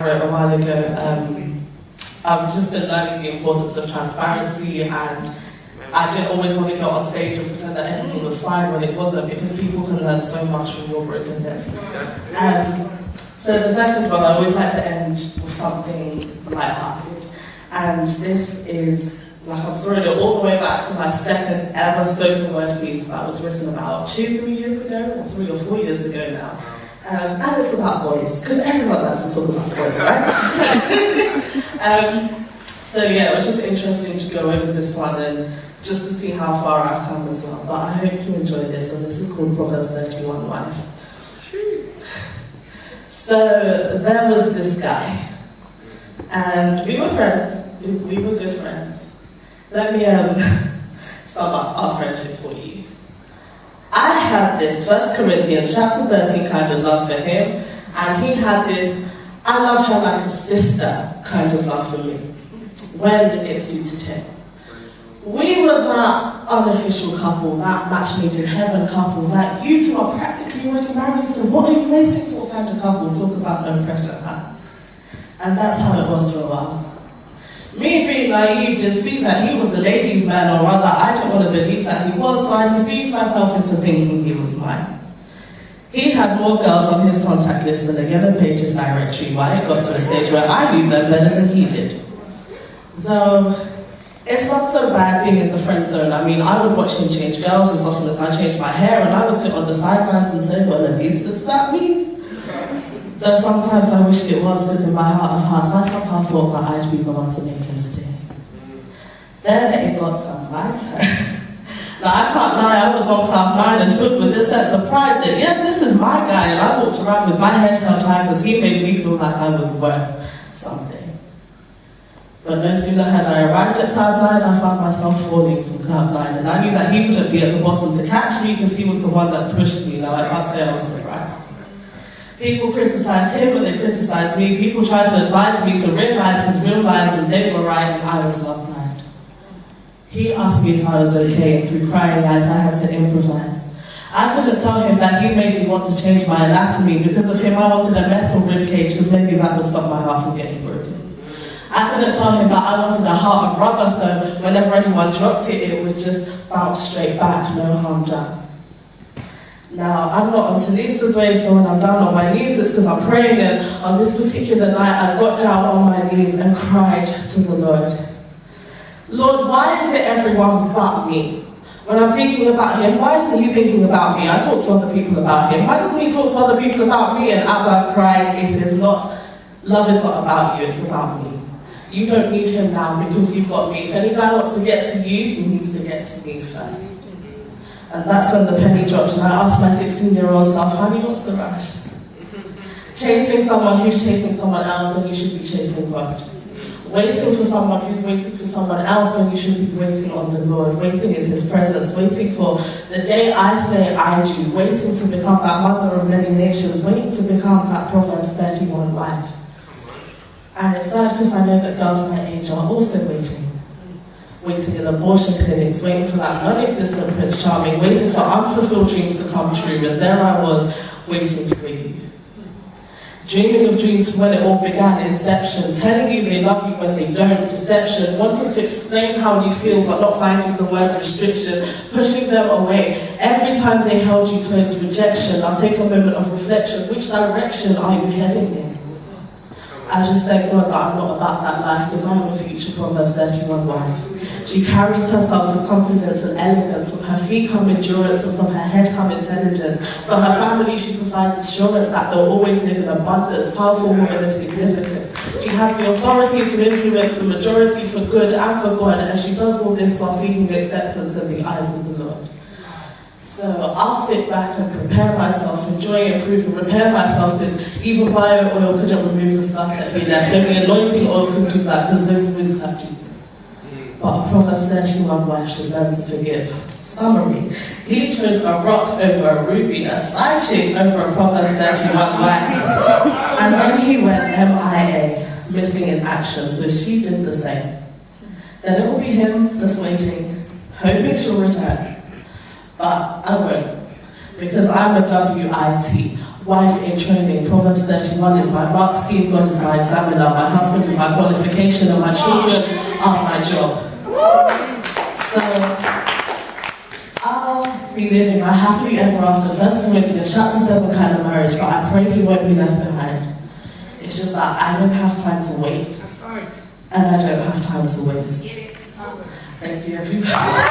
A while ago, I've just been learning the importance of transparency, and I didn't always want to go on stage and pretend that everything was fine when it wasn't, because people can learn so much from your brokenness. So the second one, I always like to end with something lighthearted, and this is, like, I'm throwing it all the way back to my second ever spoken word piece that was written about 3 years ago, or 3 or 4 years ago now. And it's about boys, because everyone likes to talk about boys, right? So yeah, it was just interesting to go over this one and just to see how far I've come as well. But I hope you enjoy this, and this is called Proverbs 31 Wife. So there was this guy, and we were friends, we were good friends. Let me sum up our friendship for you. I had this 1 Corinthians chapter 13 kind of love for him, and he had this I love her like a sister kind of love for me, when it suited him. We were that unofficial couple, that match made in heaven couple, that you two are practically already married, so what are you waiting for kind of couple, talk about no pressure, huh? And that's how it was for a while. Me being naive didn't see that he was a ladies' man, or rather I didn't want to believe that he was, so I deceived myself into thinking he was mine. He had more girls on his contact list than the Yellow Pages directory, why it got to a stage where I knew them better than he did. Though, it's not so bad being in the friend zone. I mean, I would watch him change girls as often as I changed my hair, and I would sit on the sidelines and say, well, at least it's that me. Though sometimes I wished it was, because in my heart of hearts, I somehow thought that I'd be the one to make him stay. Then it got to my turn. Now, I can't lie, I was on cloud 9 and filled with this sense of pride that, yeah, this is my guy, and I walked around with my head held high because he made me feel like I was worth something. But no sooner had I arrived at cloud 9, I found myself falling from cloud 9, and I knew that he wouldn't be at the bottom to catch me because he was the one that pushed me. Now, I can't say I was surprised. People criticized him, but they criticized me. People tried to advise me to realize his real lies, and they were right, and I was love blind. He asked me if I was okay, and through crying eyes, I had to improvise. I couldn't tell him that he made me want to change my anatomy. Because of him, I wanted a metal rib cage, because maybe that would stop my heart from getting broken. I couldn't tell him that I wanted a heart of rubber, so whenever anyone dropped it, it would just bounce straight back, no harm done. Now, I'm not on Tanisa's wave, so when I'm down on my knees, it's because I'm praying, and on this particular night, I got down on my knees and cried to the Lord. Lord, why is it everyone but me? When I'm thinking about him, why isn't he thinking about me? I talk to other people about him. Why doesn't he talk to other people about me? And Abba cried, it is not, love is not about you, it's about me. You don't need him now because you've got me. If any guy wants to get to you, he needs to get to me first. And that's when the penny dropped, and I asked my 16-year-old self, honey, what's the rush? Chasing someone who's chasing someone else when you should be chasing God. Waiting for someone who's waiting for someone else when you should be waiting on the Lord, waiting in his presence, waiting for the day I say I do, waiting to become that mother of many nations, waiting to become that Proverbs 31 wife. And it's sad because I know that girls my age are also waiting in abortion clinics, waiting for that non-existent Prince Charming, waiting for unfulfilled dreams to come true, and there I was, waiting for you. Dreaming of dreams from when it all began, inception, telling you they love you when they don't, deception, wanting to explain how you feel but not finding the words restriction, pushing them away. Every time they held you close, rejection. I'll take a moment of reflection. Which direction are you heading in? I just thank God that I'm not about that life, because I'm a future Proverbs 31 wife. She carries herself with confidence and elegance. From her feet come endurance, and from her head come intelligence. For her family, she provides assurance that they'll always live in abundance. Powerful woman of significance. She has the authority to influence the majority for good and for God, and she does all this while seeking acceptance in the eyes of the Lord. So I'll sit back and prepare myself, enjoy, improve, and repair myself, because even bio oil couldn't remove the scars that he left. Only anointing oil could do that, because those wounds cut deep. But a Proverbs 31 wife should learn to forgive. Summary: he chose a rock over a ruby, a side chick over a Proverbs 31 wife. And then he went MIA, missing in action, so she did the same. Then it will be him that's waiting, hoping she'll return. But I won't, because I'm a WIT, wife in training. Proverbs 31 is my mark scheme, God is my examiner, my husband is my qualification, and my children are my job. So, I'll be living a happily ever after. 1 Corinthians chapter 7 kind of marriage, but I pray he won't be left behind. It's just that I don't have time to wait. That's right. And I don't have time to waste. Thank you, everybody.